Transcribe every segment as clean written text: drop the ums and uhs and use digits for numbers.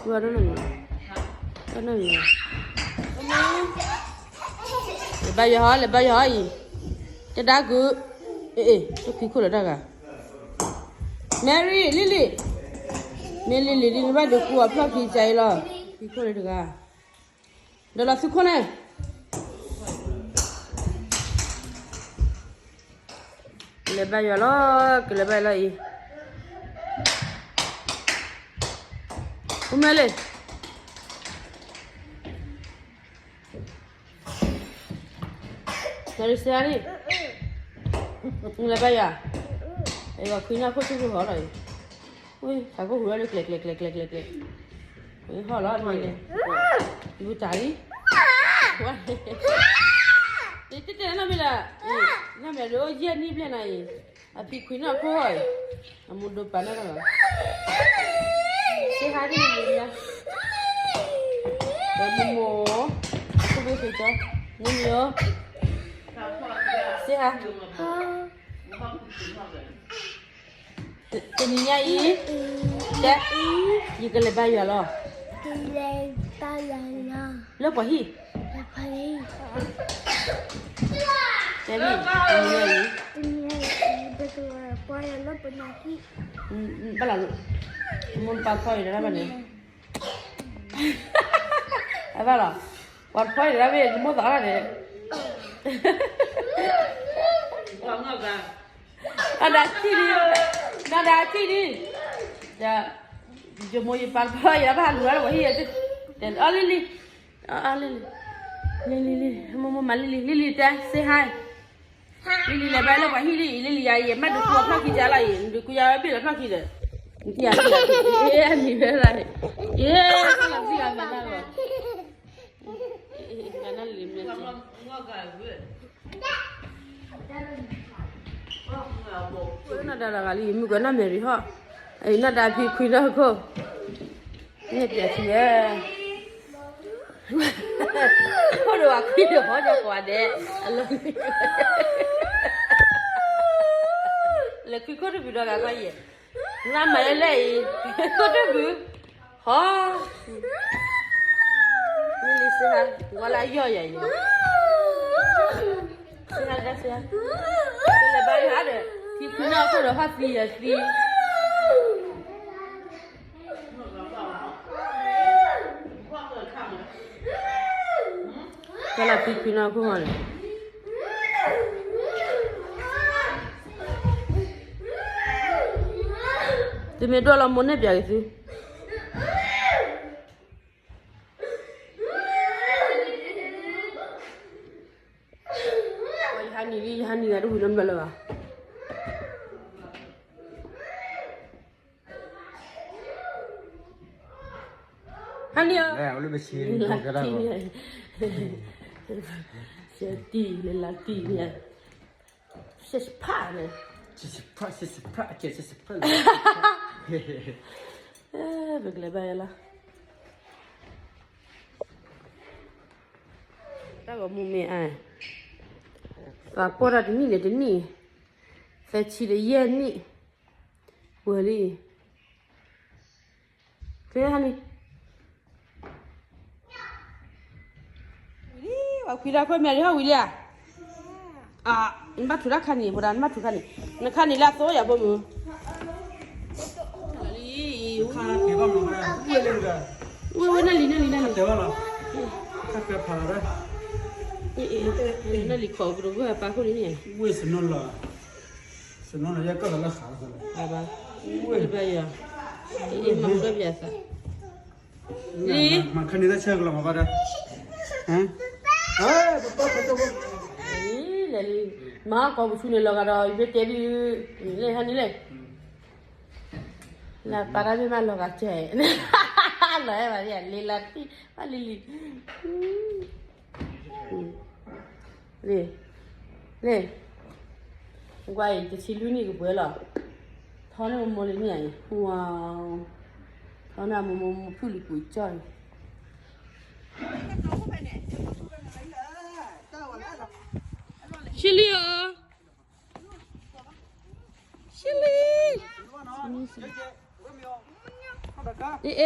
Gua đó này. Cái này. Lấy bao giờ gì? Cái đá cứ. Tôi khi khô là đá cả. Mary, Lily. Lily đi bắt được cua plug khi chạy lo. Khi khô là được à? Đó là khi khô này. Lấy bao giờ lo, cái lấy bao giờ gì? Umele. Dari sehari. Mulai bayar. Eva kena aku tu hal lagi. Ui, aku hula lek. Ui, hal lah ni. Ibu cari. Wah. Itu nama bila. Nama dia dia ni bila nai. Api kena aku hal. Amu do panah kan. Sehari ni dia. Dan mo. Aku boleh kerja. Ni yo. Sehat. Teninya ini, dah, ini kalau bayar lo. Lo pahi. Jadi, teninya ini. Betul, bayar lo penyakit. Balang, mun pakai dah apa ni? Apa lo? Pakai dah apa? Cuma tak ada ni. Ada sini. Ya, jemu ye parpa ya bahan luar wah ya tu. Dan Lily. Mama Lily dah say hi. Lily le bai lo wah Lily ya ye mat du ko phak ki ja lai du ku ya bi lo phak ki de. Ti ya ni be lai. Ye la si ya na lo. Kana lim ne. Nada lah kali ini gua nak meri ha. Nada pi kuila ko. Ini biasa ya. Kau doa kuila ho je kau ada. Lekui kau tu bila kau ye. Nama lelai. Kau tu bu. Ha. Ini sehat. Wala yo ya ini. Sehat dah sehat. Kalau bayar ada. Thì cứ nào tôi đã phát gì à gì cái là cứ nào không hỏi thì mình đua làm món này bây giờ hani ada hujan belaga Hani ya. Eh, boleh bersih. Jadi lelaki ni. Sesepat ni. Sesepat. Beglebay lah. Tahu mumi ai. Pora ni le ni. Feci le ye ni. Boleh. Hani. Kuila kau meri ha William. Mbak tu dah kani, bukan mbak tu kani. Nak kani lah tu ya bomu. Lali. Kana kebab mana? Boleh enggak? Nali. Dewa lah. Kakak parah. Nali kau bro, gua apa kau ni? Wei senol lah ya kau dah khas lah. Apa? Wei bayar. Ini mampu biasa. Ni. Makan ni dah cakap lah apa dah? Betul. Lali. Mak kau bukan laga dah. Ibu teri ni hani le. La para ni malu kaca. Lah ya Maria, lelaki, Lili. Le. Gua itu cilu ni ke boleh. Thana mau ni ai. Wow. Thana mau puli kucai. Chili ah. Chili.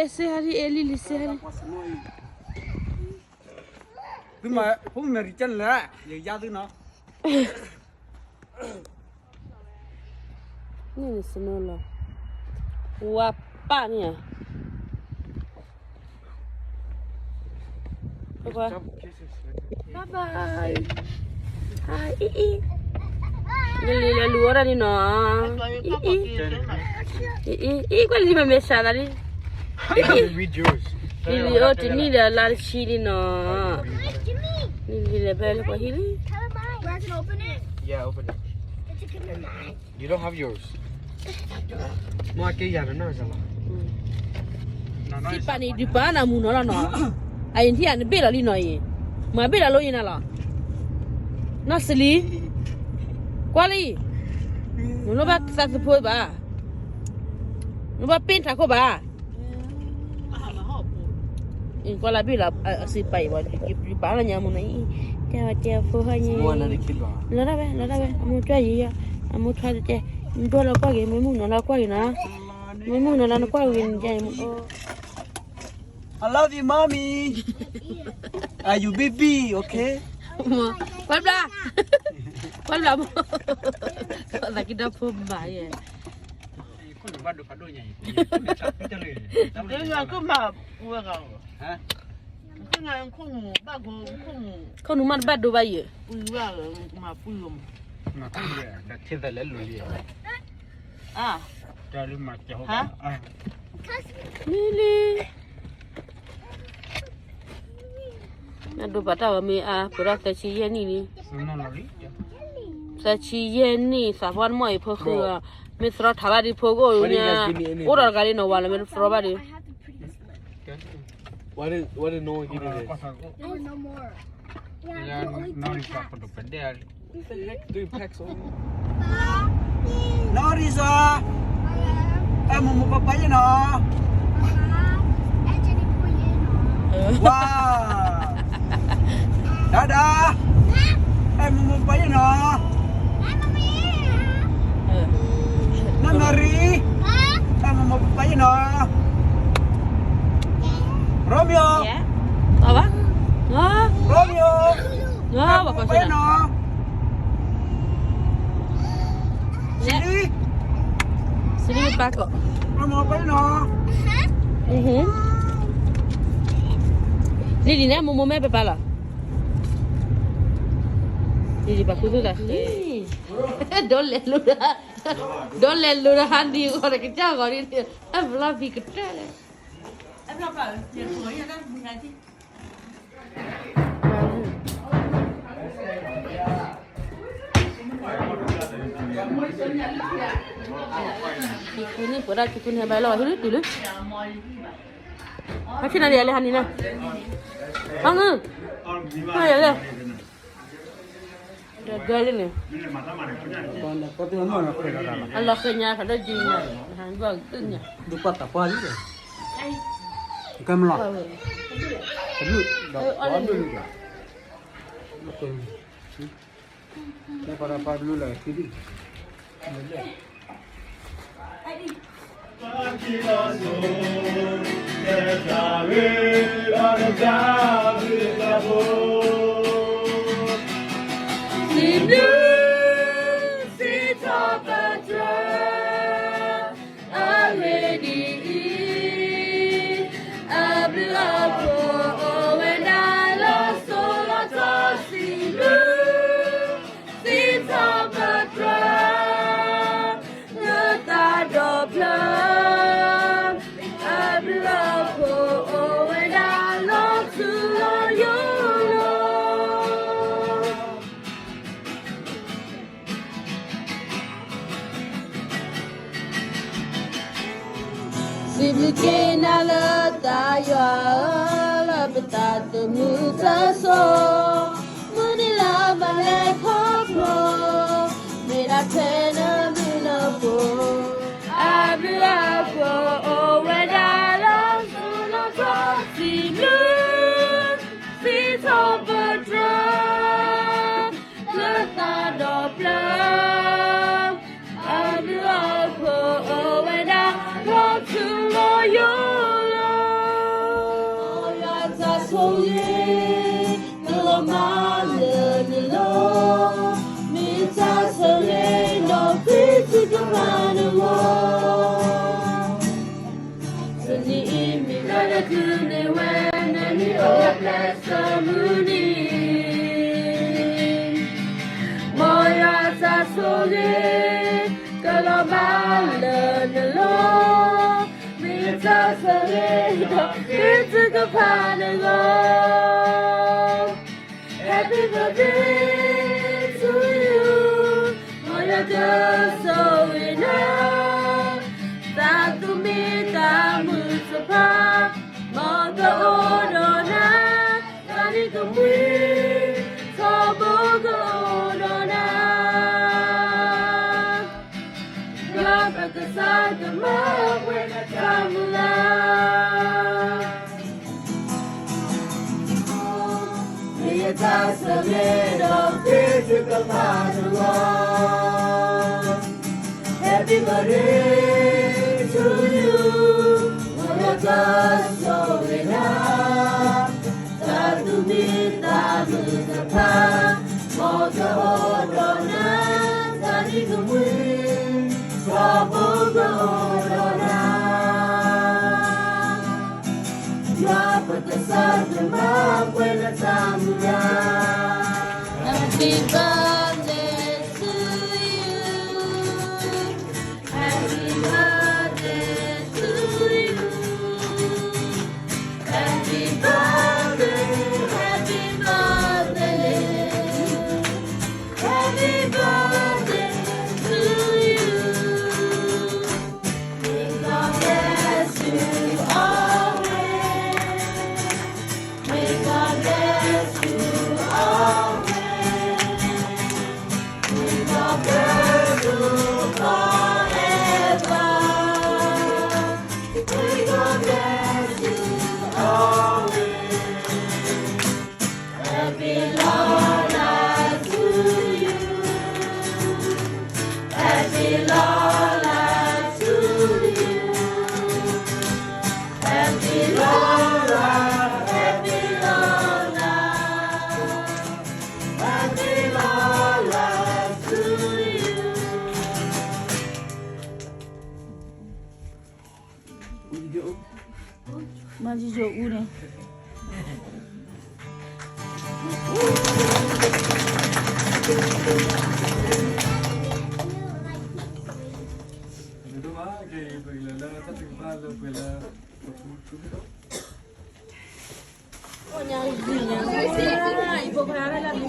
c'est Harry, Ellie, c'est Harry. Nhưng mà không mẹ chân là gì ra thứ nó Ni sinola. Wapa ni. Bye bye. Hai. Nili luora ni no. Qual di me sala ni? Read yours. Nili oti ni la chili no. Nili le belle kwa hili. Where I can open it? Yeah, open it. It's a good night. You don't have yours. Mua cái gì nó sao? nó Di pani di pana mu no la no. Ai ti an be la li no yi. Ma be la lo yin la. Na sili. Kwali. No ba sa se po ba. No ba pin ta ko ba. In kwala bi la si pai ba di pa la nya mu na yi. Cha fo ha ni. Mua là đi kilo. Lo da be, amu twa yi ya. Amu twa de. Ndo la kwa ge me mu no la kwa yi na. Me mu no la no kwa yi ni ja mu. I love you, mommy. Are you baby? Okay. Qual bla. Qual bla. La kita pun bayar. con được bắt được phá đôi nhảy Cái nhà cứ mà vừa gạo. hả Cái nhà không ba không Kau numan bad do bayar. vừa mà pulum. mà không được là thiên tài lấy lùi liền À, ra đi mà cháu hả? Lili. Aduh patah kami berat tak cie ni ni. nó là lý Sa cie ni sahabat moi pokok. Misra thaba di pokok nya. Orang kali no wala men froba di. I have the prettiest lip. What did no one give you this? There were no more. Yeah, là you only nó đi three qua packs. phần được vấn đề What the heck? 3 packs only. nó đi ra em một papaya nó And Jenny Poyen. wow đã em một papaya nó nó ngari em một papaya nó Romeo Ya. Apa? Ah, Romeo ah, apa papaya sudah? nó Ya. đi Sini pak kok. em một papaya nó Lili ni mau me pepala. Lili pak tu dah. Dole lu dah handi orang kerja kau ni. Belah bi kerja. em làm bảo tiền tuổi nhà đang ngày đi. Ini pura kita ni bala hidup dulu. Macam mana dia lihat ni na? Hang. Ah ya le. Dah gali ni. còn có tiếng nói là phải là Allah kenya kada jinya. Hang gua tunya. dupat apa aja Kamla perlu dah dulu juga betul daripada apa dulu lah kiri Bikin ala tayo la betatu mutaso munila malay koplo mira pena minapo abla po wedala suno so silu sito badra lata dopla abla po wedala to lo yo ye no male no mi ta so ye no pretty come wo suni mi na kune when ni o bless muni moya sa so ye no male no mi ta so ye no pretty come wo happy birthday to you moya so enough that to me that musapa moga orona kani kumwi so boga orona God at the side of my when I come alive a task of little physical power. Happy birthday to you. What a task so enough. That to be that is the path. More the order. That is the wind. Trouble the order. Drop at the side of my when the time around. Happy birthday to you. Happy birthday to you. Happy birthday, happy birthday. Happy birthday to you. May God bless you always. May God bless you always. May God bless you forever. May God bless you always. Happy long life to you. Happy long life to you. Happy long life. Happy long life. Happy long life to you. Mandi jo ure. Ibu berapa mi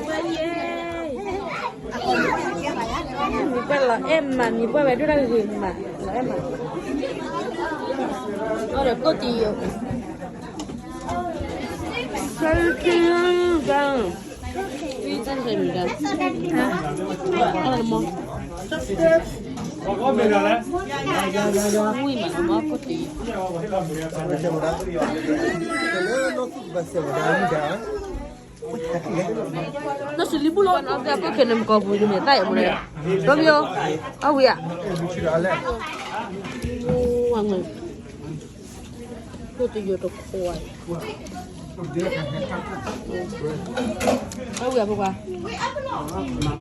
quella Emma mi puoi vedere la Emma la Emma ora cotio salchiang 이 짠입니다 뭐 muy mal más cotio nó xử lý bù lô nó ra có kênh có bùi mẹ tay ở đây có vô à vậy hoàng người tôi tự vô được khoai à vậy